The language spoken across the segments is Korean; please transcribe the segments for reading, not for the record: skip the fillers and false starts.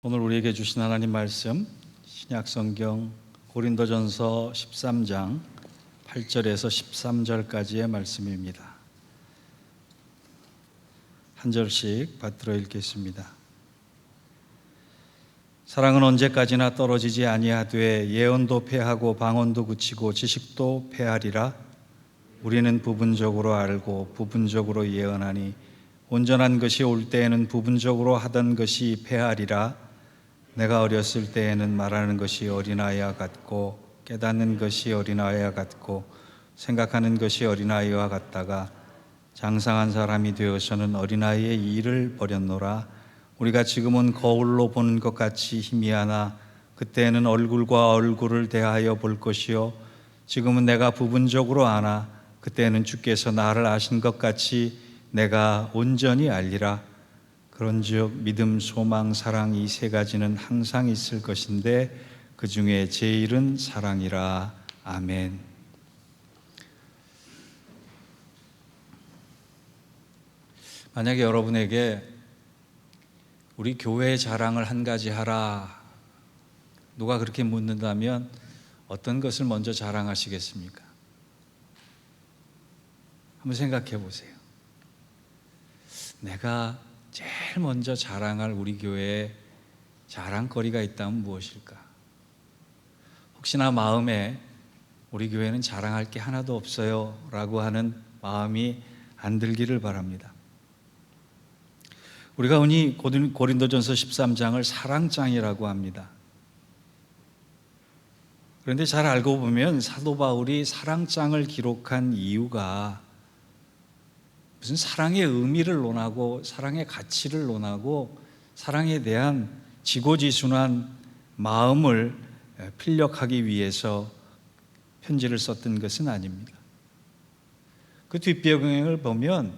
오늘 우리에게 주신 하나님 말씀 신약성경 고린도전서 13장 8절에서 13절까지의 말씀입니다. 한 절씩 받들어 읽겠습니다. 사랑은 언제까지나 떨어지지 아니하되 예언도 패하고 방언도 그치고 지식도 패하리라. 우리는 부분적으로 알고 부분적으로 예언하니 온전한 것이 올 때에는 부분적으로 하던 것이 패하리라. 내가 어렸을 때에는 말하는 것이 어린아이와 같고 깨닫는 것이 어린아이와 같고 생각하는 것이 어린아이와 같다가 장성한 사람이 되어서는 어린아이의 일을 버렸노라. 우리가 지금은 거울로 보는 것 같이 희미하나 그때는 얼굴과 얼굴을 대하여 볼 것이요 지금은 내가 부분적으로 아나 그때는 주께서 나를 아신 것 같이 내가 온전히 알리라. 그런즉 믿음, 소망, 사랑 이 세 가지는 항상 있을 것인데 그 중에 제일은 사랑이라. 아멘. 만약에 여러분에게 우리 교회의 자랑을 한 가지 하라, 누가 그렇게 묻는다면 어떤 것을 먼저 자랑하시겠습니까? 한번 생각해 보세요. 내가 제일 먼저 자랑할 우리 교회에 자랑거리가 있다면 무엇일까? 혹시나 마음에 우리 교회는 자랑할 게 하나도 없어요 라고 하는 마음이 안 들기를 바랍니다. 우리가 흔히 고린도전서 13장을 사랑장이라고 합니다. 그런데 잘 알고 보면 사도 바울이 사랑장을 기록한 이유가 무슨 사랑의 의미를 논하고 사랑의 가치를 논하고 사랑에 대한 지고지순한 마음을 필력하기 위해서 편지를 썼던 것은 아닙니다. 그 뒷배경을 보면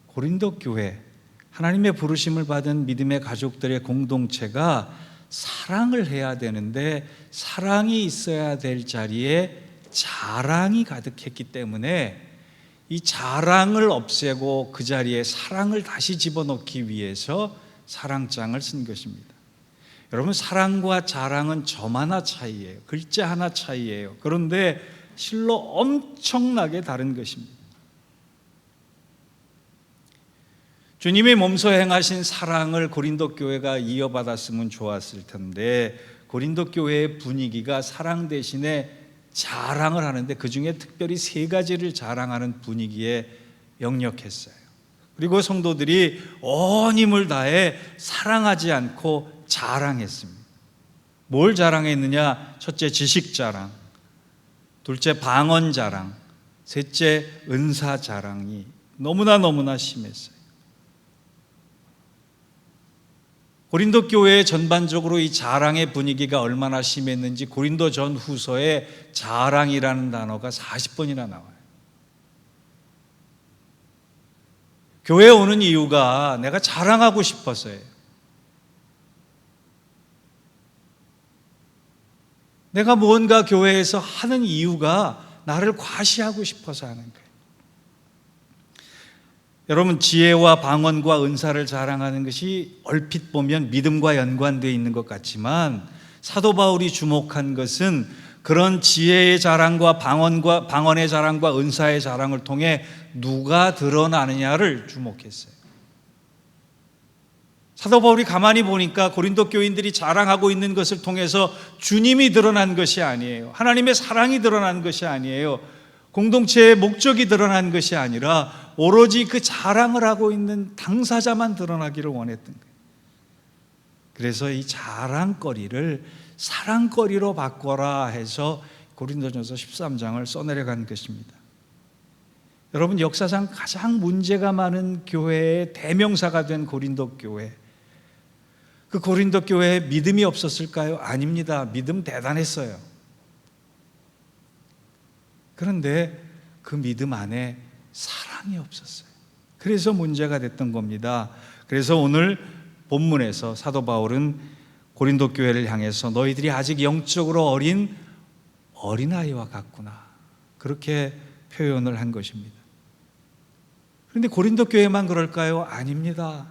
고린도 교회, 하나님의 부르심을 받은 믿음의 가족들의 공동체가 사랑을 해야 되는데 사랑이 있어야 될 자리에 자랑이 가득했기 때문에 이 자랑을 없애고 그 자리에 사랑을 다시 집어넣기 위해서 사랑장을 쓴 것입니다. 여러분, 사랑과 자랑은 점 하나 차이예요. 글자 하나 차이예요. 그런데 실로 엄청나게 다른 것입니다. 주님의 몸소 행하신 사랑을 고린도 교회가 이어받았으면 좋았을 텐데 고린도 교회의 분위기가 사랑 대신에 자랑을 하는데 그 중에 특별히 세 가지를 자랑하는 분위기에 역력했어요. 그리고 성도들이 온 힘을 다해 사랑하지 않고 자랑했습니다. 뭘 자랑했느냐? 첫째 지식 자랑, 둘째 방언 자랑, 셋째 은사 자랑이 너무나 심했어요. 고린도 교회 전반적으로 이 자랑의 분위기가 얼마나 심했는지 고린도 전 후서에 자랑이라는 단어가 40번이나 나와요. 교회에 오는 이유가 내가 자랑하고 싶어서예요. 내가 무언가 교회에서 하는 이유가 나를 과시하고 싶어서 하는 거예요. 여러분, 지혜와 방언과 은사를 자랑하는 것이 얼핏 보면 믿음과 연관되어 있는 것 같지만 사도 바울이 주목한 것은 그런 지혜의 자랑과 방언의 자랑과 은사의 자랑을 통해 누가 드러나느냐를 주목했어요. 사도 바울이 가만히 보니까 고린도 교인들이 자랑하고 있는 것을 통해서 주님이 드러난 것이 아니에요. 하나님의 사랑이 드러난 것이 아니에요. 공동체의 목적이 드러난 것이 아니라 오로지 그 자랑을 하고 있는 당사자만 드러나기를 원했던 거예요. 그래서 이 자랑거리를 사랑거리로 바꿔라 해서 고린도전서 13장을 써내려간 것입니다. 여러분, 역사상 가장 문제가 많은 교회의 대명사가 된 고린도 교회, 그 고린도 교회에 믿음이 없었을까요? 아닙니다. 믿음 대단했어요. 그런데 그 믿음 안에 사랑이 없었어요. 그래서 문제가 됐던 겁니다. 그래서 오늘 본문에서 사도 바울은 고린도 교회를 향해서 너희들이 아직 영적으로 어린 어린아이와 같구나, 그렇게 표현을 한 것입니다. 그런데 고린도 교회만 그럴까요? 아닙니다.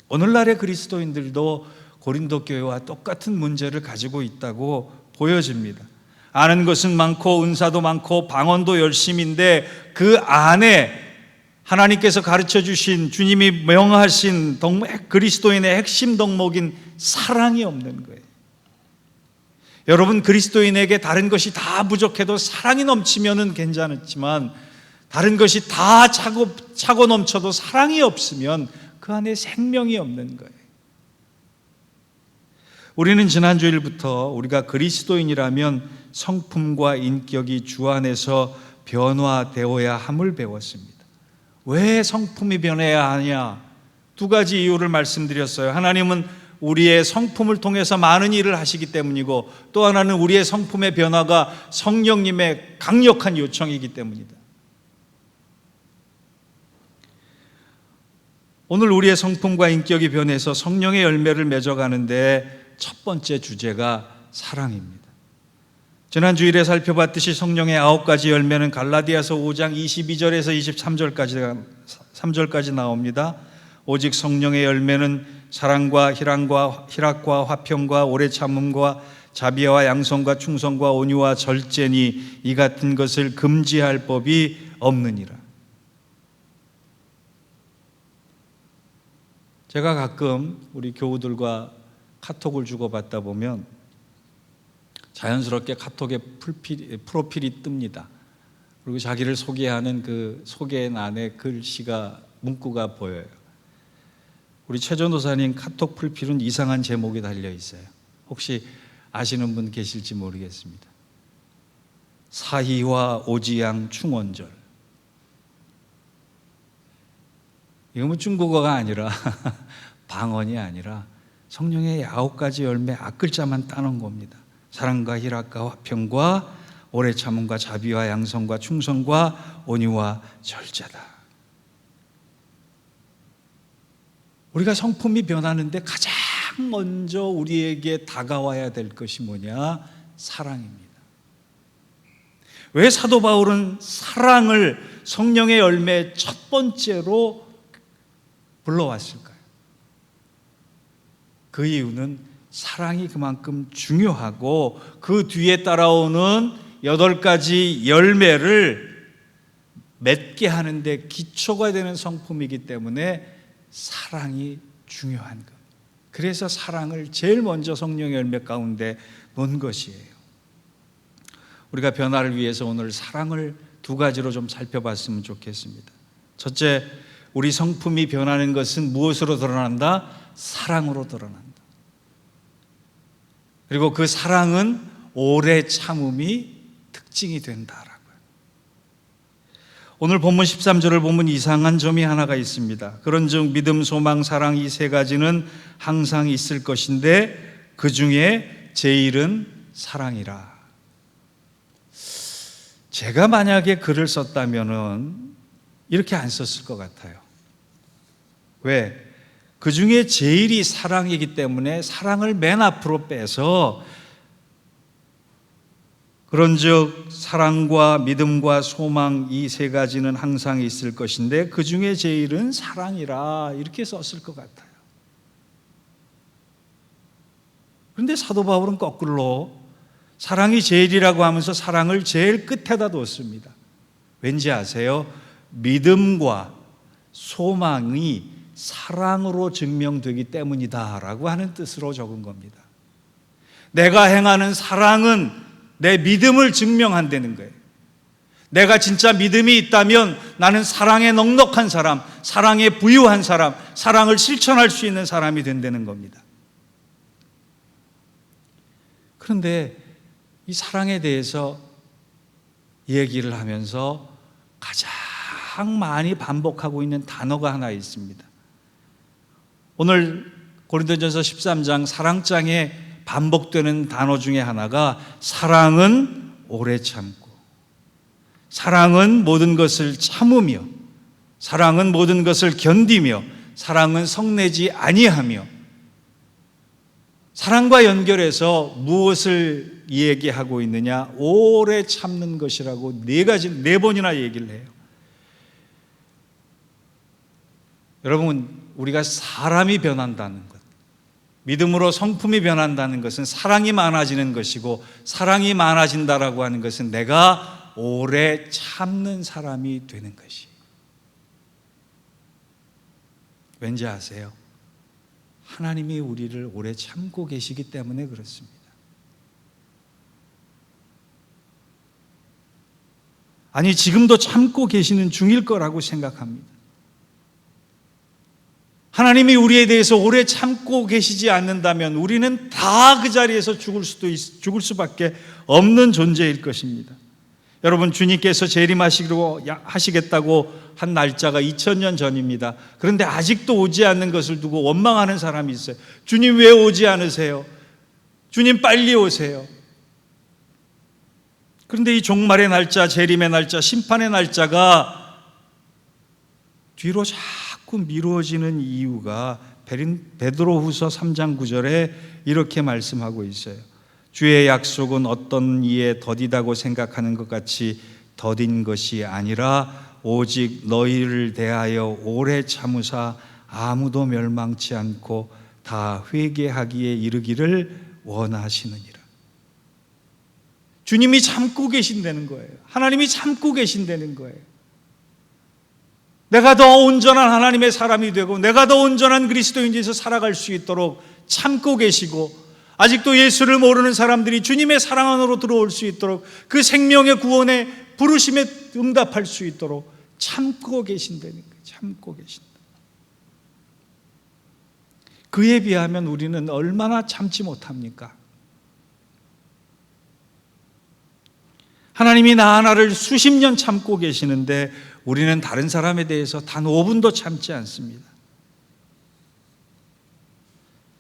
오늘날의 그리스도인들도 고린도 교회와 똑같은 문제를 가지고 있다고 보여집니다. 아는 것은 많고 은사도 많고 방언도 열심인데 그 안에 하나님께서 가르쳐 주신, 주님이 명하신 그리스도인의 핵심 덕목인 사랑이 없는 거예요. 여러분, 그리스도인에게 다른 것이 다 부족해도 사랑이 넘치면은 괜찮지만 다른 것이 다 차고 넘쳐도 사랑이 없으면 그 안에 생명이 없는 거예요. 우리는 지난 주일부터 우리가 그리스도인이라면 성품과 인격이 주 안에서 변화되어야 함을 배웠습니다. 왜 성품이 변해야 하냐? 두 가지 이유를 말씀드렸어요. 하나님은 우리의 성품을 통해서 많은 일을 하시기 때문이고, 또 하나는 우리의 성품의 변화가 성령님의 강력한 요청이기 때문이다. 오늘 우리의 성품과 인격이 변해서 성령의 열매를 맺어가는데 첫 번째 주제가 사랑입니다. 지난 주일에 살펴봤듯이 성령의 9가지 열매는 갈라디아서 5장 22절에서 23절까지 나옵니다. 오직 성령의 열매는 사랑과 희락과 화평과 오래 참음과 자비와 양성과 충성과 온유와 절제니 이 같은 것을 금지할 법이 없느니라. 제가 가끔 우리 교우들과 카톡을 주고받다 보면 자연스럽게 카톡에 프로필이 뜹니다. 그리고 자기를 소개하는 그 소개란에 글씨가, 문구가 보여요. 우리 최 전도사님 카톡 프로필은 이상한 제목이 달려 있어요. 혹시 아시는 분 계실지 모르겠습니다. 사희와 오지양 충원절. 이건 뭐 중국어가 아니라 방언이 아니라 성령의 9가지 열매 앞글자만 따놓은 겁니다. 사랑과 희락과 화평과 오래 참음과 자비와 양성과 충성과 온유와 절제다. 우리가 성품이 변하는데 가장 먼저 우리에게 다가와야 될 것이 뭐냐? 사랑입니다. 왜 사도 바울은 사랑을 성령의 열매 첫 번째로 불러왔을까요? 그 이유는 사랑이 그만큼 중요하고 그 뒤에 따라오는 8가지 열매를 맺게 하는데 기초가 되는 성품이기 때문에 사랑이 중요한 것. 그래서 사랑을 제일 먼저 성령의 열매 가운데 놓은 것이에요. 우리가 변화를 위해서 오늘 사랑을 2가지로 좀 살펴봤으면 좋겠습니다. 첫째, 우리 성품이 변하는 것은 무엇으로 드러난다? 사랑으로 드러난다. 그리고 그 사랑은 오래 참음이 특징이 된다라고요. 오늘 본문 13절을 보면 이상한 점이 하나가 있습니다. 그런즉 믿음, 소망, 사랑 이 3가지는 항상 있을 것인데 그 중에 제일은 사랑이라. 제가 만약에 글을 썼다면은 이렇게 안 썼을 것 같아요. 왜? 그 중에 제일이 사랑이기 때문에 사랑을 맨 앞으로 빼서 그런즉 사랑과 믿음과 소망 이 3가지는 항상 있을 것인데 그 중에 제일은 사랑이라 이렇게 썼을 것 같아요. 그런데 사도 바울은 거꾸로 사랑이 제일이라고 하면서 사랑을 제일 끝에다 뒀습니다. 왠지 아세요? 믿음과 소망이 사랑으로 증명되기 때문이다라고 하는 뜻으로 적은 겁니다. 내가 행하는 사랑은 내 믿음을 증명한다는 거예요. 내가 진짜 믿음이 있다면 나는 사랑에 넉넉한 사람, 사랑에 부유한 사람, 사랑을 실천할 수 있는 사람이 된다는 겁니다. 그런데 이 사랑에 대해서 얘기를 하면서 가장 많이 반복하고 있는 단어가 하나 있습니다. 오늘 고린도전서 13장 사랑장에 반복되는 단어 중에 하나가 사랑은 오래 참고, 사랑은 모든 것을 참으며, 사랑은 모든 것을 견디며, 사랑은 성내지 아니하며. 사랑과 연결해서 무엇을 얘기하고 있느냐? 오래 참는 것이라고 4번이나 얘기를 해요. 여러분, 우리가 사람이 변한다는 것, 믿음으로 성품이 변한다는 것은 사랑이 많아지는 것이고, 사랑이 많아진다라고 하는 것은 내가 오래 참는 사람이 되는 것이. 왠지 아세요? 하나님이 우리를 오래 참고 계시기 때문에 그렇습니다. 아니, 지금도 참고 계시는 중일 거라고 생각합니다. 하나님이 우리에 대해서 오래 참고 계시지 않는다면 우리는 다 그 자리에서 죽을 수밖에 없는 존재일 것입니다. 여러분, 주님께서 재림하시겠다고 한 날짜가 2000년 전입니다. 그런데 아직도 오지 않는 것을 두고 원망하는 사람이 있어요. 주님 왜 오지 않으세요? 주님 빨리 오세요. 그런데 이 종말의 날짜, 재림의 날짜, 심판의 날짜가 뒤로 자꾸 미루어지는 이유가 베드로후서 3장 9절에 이렇게 말씀하고 있어요. 주의 약속은 어떤 이에 더디다고 생각하는 것 같이 더딘 것이 아니라 오직 너희를 대하여 오래 참으사 아무도 멸망치 않고 다 회개하기에 이르기를 원하시느니라. 주님이 참고 계신다는 거예요. 하나님이 참고 계신다는 거예요. 내가 더 온전한 하나님의 사람이 되고 내가 더 온전한 그리스도인에서 살아갈 수 있도록 참고 계시고, 아직도 예수를 모르는 사람들이 주님의 사랑 안으로 들어올 수 있도록, 그 생명의 구원의 부르심에 응답할 수 있도록 참고 계신다는 거예요. 참고 계신다. 그에 비하면 우리는 얼마나 참지 못합니까? 하나님이 나 하나를 수십 년 참고 계시는데 우리는 다른 사람에 대해서 단 5분도 참지 않습니다.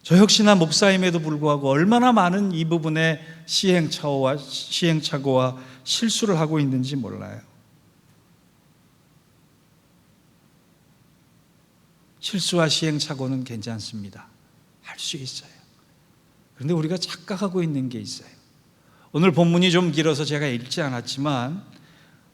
저 역시나 목사임에도 불구하고 얼마나 많은 이 부분에 시행착오와 실수를 하고 있는지 몰라요. 실수와 시행착오는 괜찮습니다. 할 수 있어요. 그런데 우리가 착각하고 있는 게 있어요. 오늘 본문이 좀 길어서 제가 읽지 않았지만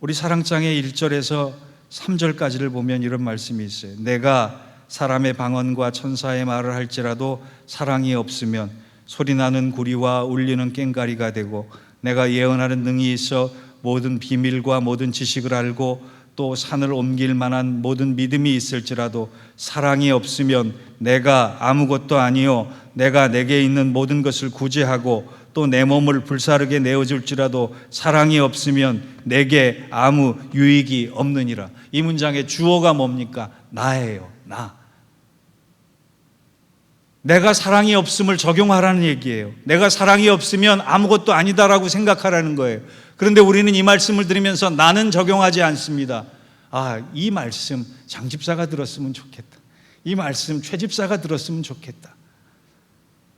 우리 사랑장의 1절에서 3절까지를 보면 이런 말씀이 있어요. 내가 사람의 방언과 천사의 말을 할지라도 사랑이 없으면 소리나는 구리와 울리는 꽹과리가 되고, 내가 예언하는 능히 있어 모든 비밀과 모든 지식을 알고 또 산을 옮길 만한 모든 믿음이 있을지라도 사랑이 없으면 내가 아무것도 아니요 내가 내게 있는 모든 것을 구제하고 또 내 몸을 불사르게 내어줄지라도 사랑이 없으면 내게 아무 유익이 없느니라. 이 문장의 주어가 뭡니까? 나예요. 나. 내가 사랑이 없음을 적용하라는 얘기예요. 내가 사랑이 없으면 아무것도 아니다라고 생각하라는 거예요. 그런데 우리는 이 말씀을 들으면서 나는 적용하지 않습니다. 이 말씀 장 집사가 들었으면 좋겠다. 이 말씀 최 집사가 들었으면 좋겠다.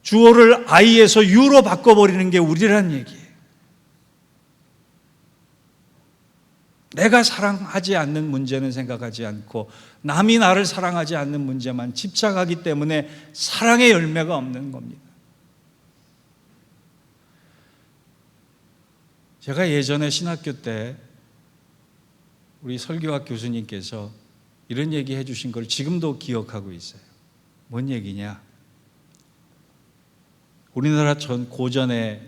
주어를 I에서 U로 바꿔버리는 게 우리라는 얘기예요. 내가 사랑하지 않는 문제는 생각하지 않고 남이 나를 사랑하지 않는 문제만 집착하기 때문에 사랑의 열매가 없는 겁니다. 제가 예전에 신학교 때 우리 설교학 교수님께서 이런 얘기 해주신 걸 지금도 기억하고 있어요. 뭔 얘기냐? 우리나라 전 고전에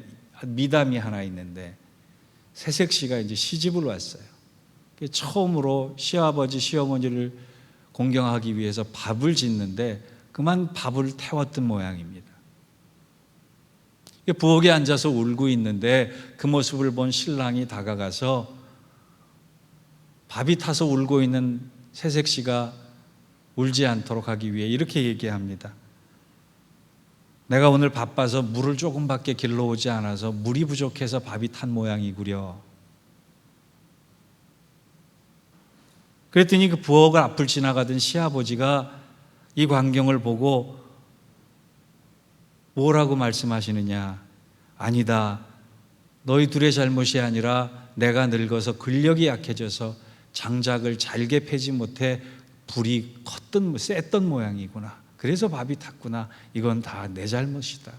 미담이 하나 있는데 새색 씨가 이제 시집을 왔어요. 처음으로 시아버지 시어머니를 공경하기 위해서 밥을 짓는데 그만 밥을 태웠던 모양입니다. 부엌에 앉아서 울고 있는데 그 모습을 본 신랑이 다가가서 밥이 타서 울고 있는 새색 씨가 울지 않도록 하기 위해 이렇게 얘기합니다. 내가 오늘 바빠서 물을 조금밖에 길러오지 않아서 물이 부족해서 밥이 탄 모양이구려. 그랬더니 그 부엌을 앞을 지나가던 시아버지가 이 광경을 보고 뭐라고 말씀하시느냐? 아니다. 너희 둘의 잘못이 아니라 내가 늙어서 근력이 약해져서 장작을 잘게 패지 못해 불이 셌던 모양이구나. 그래서 밥이 탔구나. 이건 다 내 잘못이다.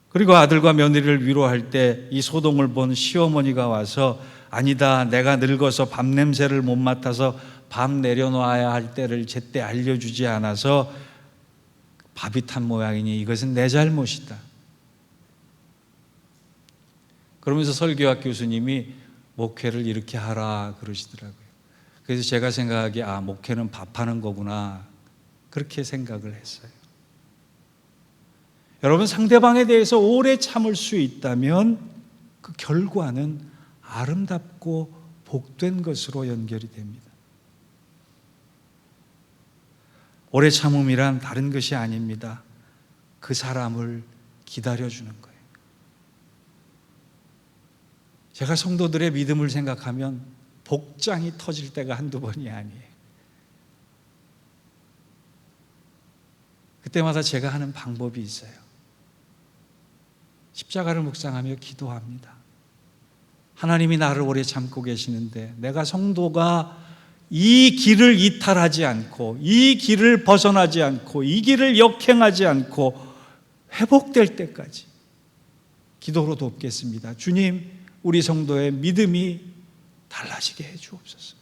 그리고 아들과 며느리를 위로할 때 이 소동을 본 시어머니가 와서 아니다, 내가 늙어서 밥 냄새를 못 맡아서 밥 내려놔야 할 때를 제때 알려주지 않아서 밥이 탄 모양이니 이것은 내 잘못이다. 그러면서 설교학 교수님이 목회를 이렇게 하라 그러시더라고요. 그래서 제가 생각하기에 목회는 밥하는 거구나, 그렇게 생각을 했어요. 여러분, 상대방에 대해서 오래 참을 수 있다면 그 결과는 아름답고 복된 것으로 연결이 됩니다. 오래 참음이란 다른 것이 아닙니다. 그 사람을 기다려주는 거예요. 제가 성도들의 믿음을 생각하면 복장이 터질 때가 한두 번이 아니에요. 그때마다 제가 하는 방법이 있어요. 십자가를 묵상하며 기도합니다. 하나님이 나를 오래 참고 계시는데 내가 성도가 이 길을 이탈하지 않고, 이 길을 벗어나지 않고, 이 길을 역행하지 않고 회복될 때까지 기도로 돕겠습니다. 주님, 우리 성도의 믿음이 달라지게 해 주옵소서.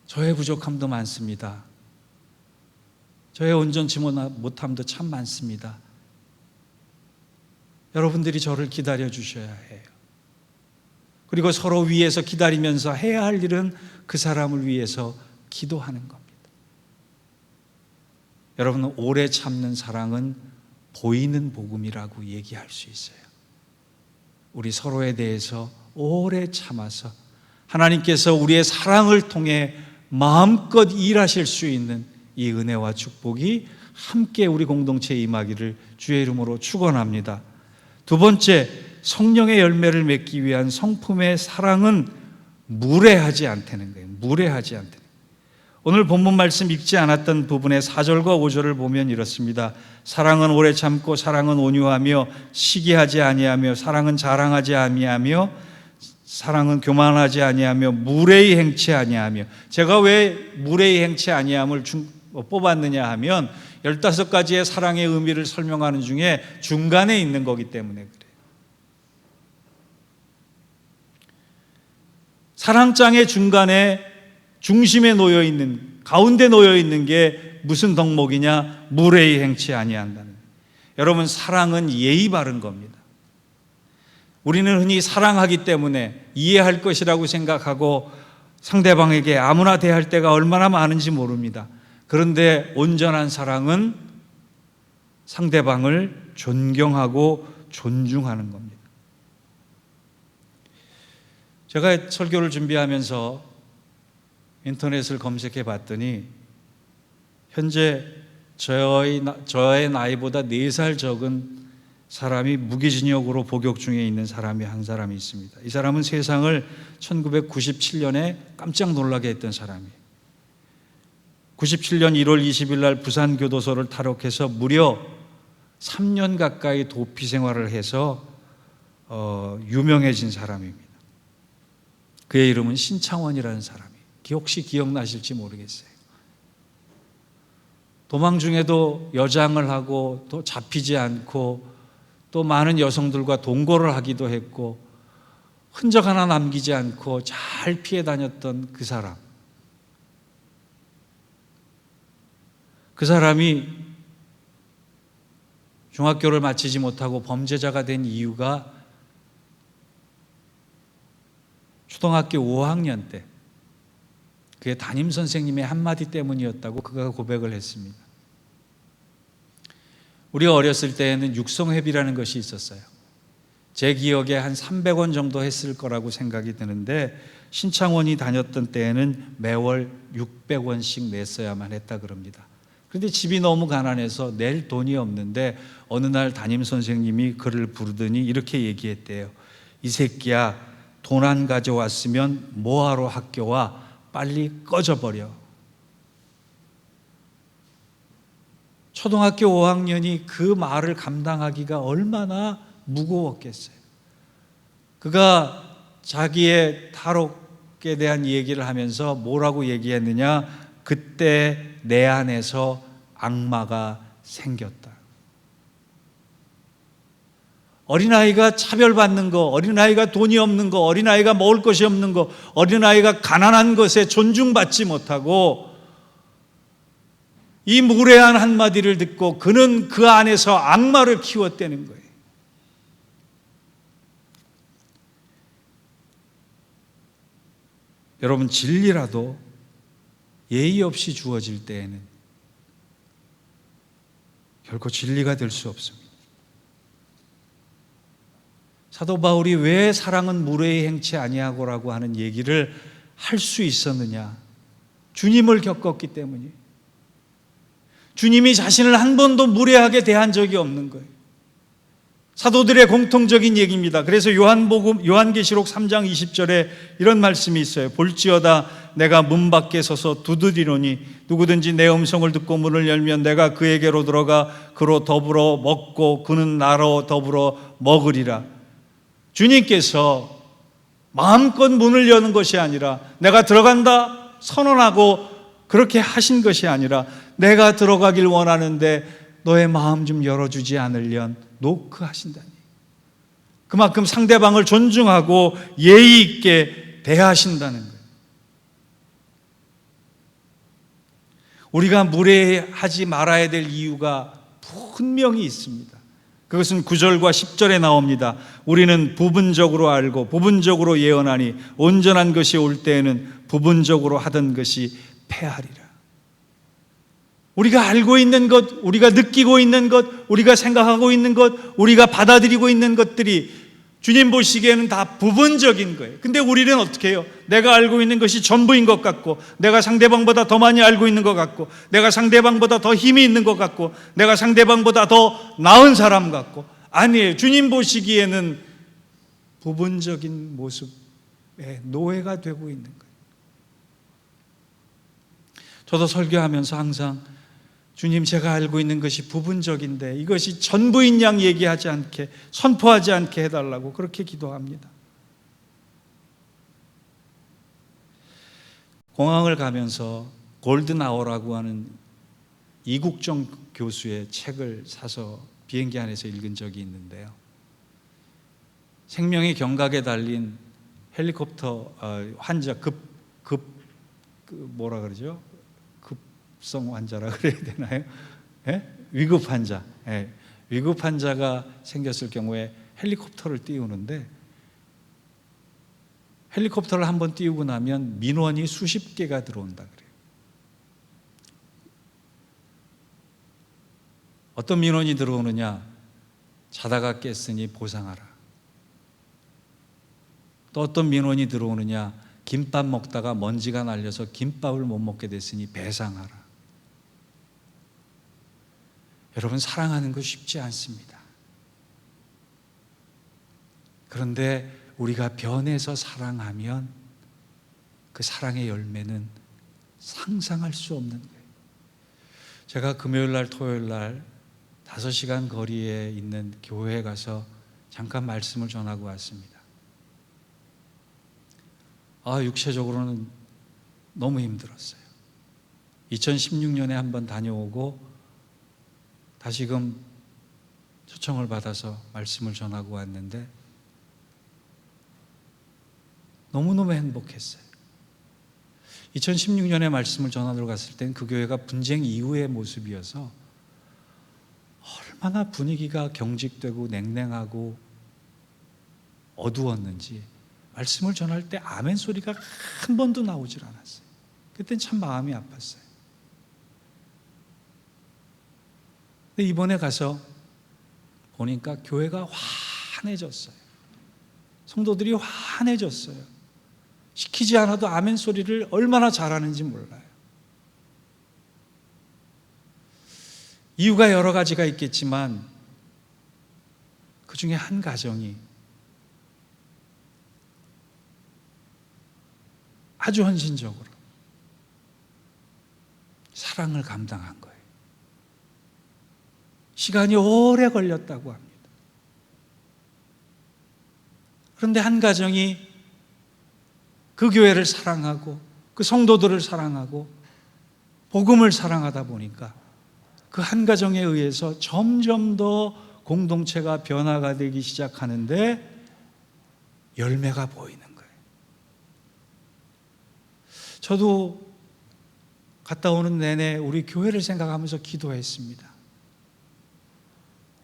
저의 부족함도 많습니다. 저의 온전치 못함도 참 많습니다. 여러분들이 저를 기다려 주셔야 해요. 그리고 서로 위해서 기다리면서 해야 할 일은 그 사람을 위해서 기도하는 겁니다. 여러분, 오래 참는 사랑은 보이는 복음이라고 얘기할 수 있어요. 우리 서로에 대해서 오래 참아서 하나님께서 우리의 사랑을 통해 마음껏 일하실 수 있는 이 은혜와 축복이 함께 우리 공동체에 임하기를 주의 이름으로 축원합니다. 두 번째, 성령의 열매를 맺기 위한 성품의 사랑은 무례하지 않다는 거예요. 무례하지 않다는 거예요. 오늘 본문 말씀 읽지 않았던 부분의 4절과 5절을 보면 이렇습니다. 사랑은 오래 참고, 사랑은 온유하며, 시기하지 아니하며, 사랑은 자랑하지 아니하며, 사랑은 교만하지 아니하며, 무례히 행치 아니하며. 제가 왜 무례히 행치 아니함을 뽑았느냐 하면 15가지의 사랑의 의미를 설명하는 중에 중간에 있는 거기 때문에 그래요. 사랑장의 중간에, 중심에 놓여 있는, 가운데 놓여 있는 게 무슨 덕목이냐? 무례히 행치 아니한다는. 여러분, 사랑은 예의 바른 겁니다. 우리는 흔히 사랑하기 때문에 이해할 것이라고 생각하고 상대방에게 아무나 대할 때가 얼마나 많은지 모릅니다. 그런데 온전한 사랑은 상대방을 존경하고 존중하는 겁니다. 제가 설교를 준비하면서 인터넷을 검색해 봤더니 현재 저의 나이보다 4살 적은 사람이 무기징역으로 복역 중에 있는 사람이 한 사람이 있습니다. 이 사람은 세상을 1997년에 깜짝 놀라게 했던 사람이에요. 97년 1월 20일 날 부산교도소를 탈옥해서 무려 3년 가까이 도피 생활을 해서 유명해진 사람입니다. 그의 이름은 신창원이라는 사람이에요. 혹시 기억나실지 모르겠어요. 도망 중에도 여장을 하고 또 잡히지 않고 또 많은 여성들과 동거를 하기도 했고 흔적 하나 남기지 않고 잘 피해 다녔던 그 사람. 그 사람이 중학교를 마치지 못하고 범죄자가 된 이유가 초등학교 5학년 때 그의 담임선생님의 한마디 때문이었다고 그가 고백을 했습니다. 우리가 어렸을 때에는 육성회비라는 것이 있었어요. 제 기억에 한 300원 정도 했을 거라고 생각이 드는데 신창원이 다녔던 때에는 매월 600원씩 냈어야만 했다 그럽니다. 그런데 집이 너무 가난해서 낼 돈이 없는데 어느 날 담임선생님이 그를 부르더니 이렇게 얘기했대요. 이 새끼야, 돈 안 가져왔으면 뭐하러 학교 와? 빨리 꺼져버려. 초등학교 5학년이 그 말을 감당하기가 얼마나 무거웠겠어요. 그가 자기의 탈옥에 대한 얘기를 하면서 뭐라고 얘기했느냐? 그때 내 안에서 악마가 생겼다. 어린아이가 차별받는 거, 어린아이가 돈이 없는 거, 어린아이가 먹을 것이 없는 거, 어린아이가 가난한 것에 존중받지 못하고 이 무례한 한마디를 듣고 그는 그 안에서 악마를 키웠다는 거예요. 여러분, 진리라도 예의 없이 주어질 때에는 결코 진리가 될 수 없습니다. 사도 바울이 왜 사랑은 무례히 행치 아니하고라고 하는 얘기를 할 수 있었느냐? 주님을 겪었기 때문이에요. 주님이 자신을 한 번도 무례하게 대한 적이 없는 거예요. 사도들의 공통적인 얘기입니다. 그래서 요한계시록 3장 20절에 이런 말씀이 있어요. 볼지어다 내가 문 밖에 서서 두드리노니 누구든지 내 음성을 듣고 문을 열면 내가 그에게로 들어가 그로 더불어 먹고 그는 나로 더불어 먹으리라. 주님께서 마음껏 문을 여는 것이 아니라 내가 들어간다 선언하고 그렇게 하신 것이 아니라 내가 들어가길 원하는데 너의 마음 좀 열어주지 않으련 노크하신다니. 그만큼 상대방을 존중하고 예의 있게 대하신다는 거예요. 우리가 무례하지 말아야 될 이유가 분명히 있습니다. 그것은 9절과 10절에 나옵니다. 우리는 부분적으로 알고 부분적으로 예언하니 온전한 것이 올 때에는 부분적으로 하던 것이 패하리라. 우리가 알고 있는 것, 우리가 느끼고 있는 것, 우리가 생각하고 있는 것, 우리가 받아들이고 있는 것들이 주님 보시기에는 다 부분적인 거예요. 근데 우리는 어떻게 해요? 내가 알고 있는 것이 전부인 것 같고, 내가 상대방보다 더 많이 알고 있는 것 같고, 내가 상대방보다 더 힘이 있는 것 같고, 내가 상대방보다 더 나은 사람 같고. 아니에요. 주님 보시기에는 부분적인 모습의 노예가 되고 있는 거예요. 저도 설교하면서 항상 주님, 제가 알고 있는 것이 부분적인데 이것이 전부인 양 얘기하지 않게, 선포하지 않게 해달라고 그렇게 기도합니다. 공항을 가면서 골든아워라고 하는 이국정 교수의 책을 사서 비행기 안에서 읽은 적이 있는데요. 생명의 경각에 달린 헬리콥터 환자, 뭐라 그러죠? 급성 환자라 그래야 되나요? 예? 위급 환자. 예. 위급 환자가 생겼을 경우에 헬리콥터를 띄우는데 헬리콥터를 한번 띄우고 나면 민원이 수십 개가 들어온다 그래요. 어떤 민원이 들어오느냐? 자다가 깼으니 보상하라. 또 어떤 민원이 들어오느냐? 김밥 먹다가 먼지가 날려서 김밥을 못 먹게 됐으니 배상하라. 여러분, 사랑하는 거 쉽지 않습니다. 그런데 우리가 변해서 사랑하면 그 사랑의 열매는 상상할 수 없는 거예요. 제가 금요일 날 토요일 날 5시간 거리에 있는 교회에 가서 잠깐 말씀을 전하고 왔습니다. 육체적으로는 너무 힘들었어요. 2016년에 한번 다녀오고 다시금 초청을 받아서 말씀을 전하고 왔는데 너무너무 행복했어요. 2016년에 말씀을 전하러 갔을 때는 그 교회가 분쟁 이후의 모습이어서 얼마나 분위기가 경직되고 냉랭하고 어두웠는지 말씀을 전할 때 아멘 소리가 한 번도 나오질 않았어요. 그때는 참 마음이 아팠어요. 근데 이번에 가서 보니까 교회가 환해졌어요. 성도들이 환해졌어요. 시키지 않아도 아멘 소리를 얼마나 잘하는지 몰라요. 이유가 여러 가지가 있겠지만 그 중에 한 가정이 아주 헌신적으로 사랑을 감당한 거예요. 시간이 오래 걸렸다고 합니다. 그런데 한 가정이 그 교회를 사랑하고 그 성도들을 사랑하고 복음을 사랑하다 보니까 그 한 가정에 의해서 점점 더 공동체가 변화가 되기 시작하는데 열매가 보이는 거예요. 저도 갔다 오는 내내 우리 교회를 생각하면서 기도했습니다.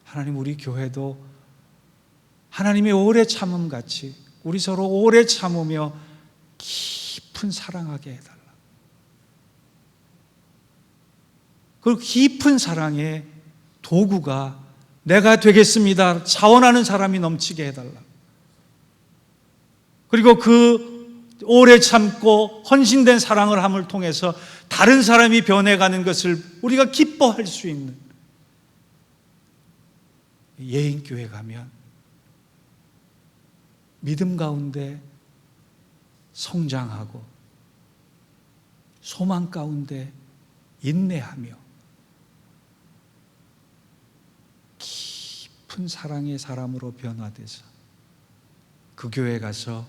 하나님, 우리 교회도 하나님의 오래 참음 같이 우리 서로 오래 참으며 깊은 사랑하게 해달라. 그 깊은 사랑의 도구가 내가 되겠습니다. 자원하는 사람이 넘치게 해달라. 그리고 그 오래 참고 헌신된 사랑을 함을 통해서 다른 사람이 변해가는 것을 우리가 기뻐할 수 있는 예인교회 가면 믿음 가운데 성장하고 소망 가운데 인내하며 깊은 사랑의 사람으로 변화돼서 그 교회 가서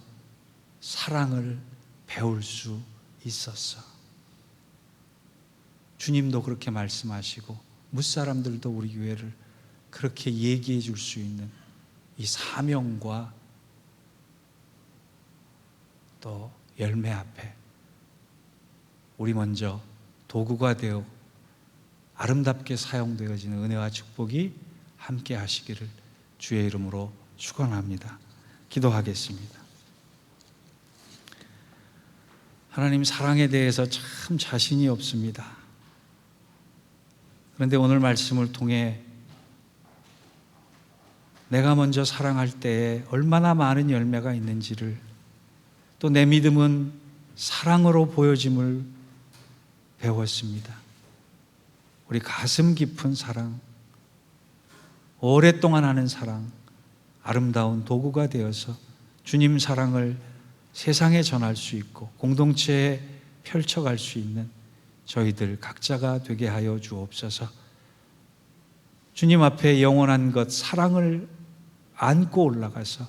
사랑을 배울 수 있었어. 주님도 그렇게 말씀하시고 무사람들도 우리 교회를 그렇게 얘기해 줄 수 있는 이 사명과 또 열매 앞에 우리 먼저 도구가 되어 아름답게 사용되어지는 은혜와 축복이 함께 하시기를 주의 이름으로 축원합니다. 기도하겠습니다. 하나님, 사랑에 대해서 참 자신이 없습니다. 그런데 오늘 말씀을 통해 내가 먼저 사랑할 때에 얼마나 많은 열매가 있는지를, 또 내 믿음은 사랑으로 보여짐을 배웠습니다. 우리 가슴 깊은 사랑, 오랫동안 하는 사랑, 아름다운 도구가 되어서 주님 사랑을 세상에 전할 수 있고 공동체에 펼쳐갈 수 있는 저희들 각자가 되게 하여 주옵소서. 주님 앞에 영원한 것 사랑을 안고 올라가서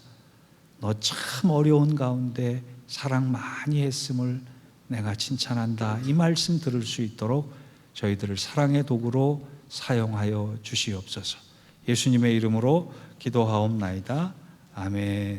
너 참 어려운 가운데 사랑 많이 했음을 내가 칭찬한다, 이 말씀 들을 수 있도록 저희들을 사랑의 도구로 사용하여 주시옵소서. 예수님의 이름으로 기도하옵나이다. 아멘.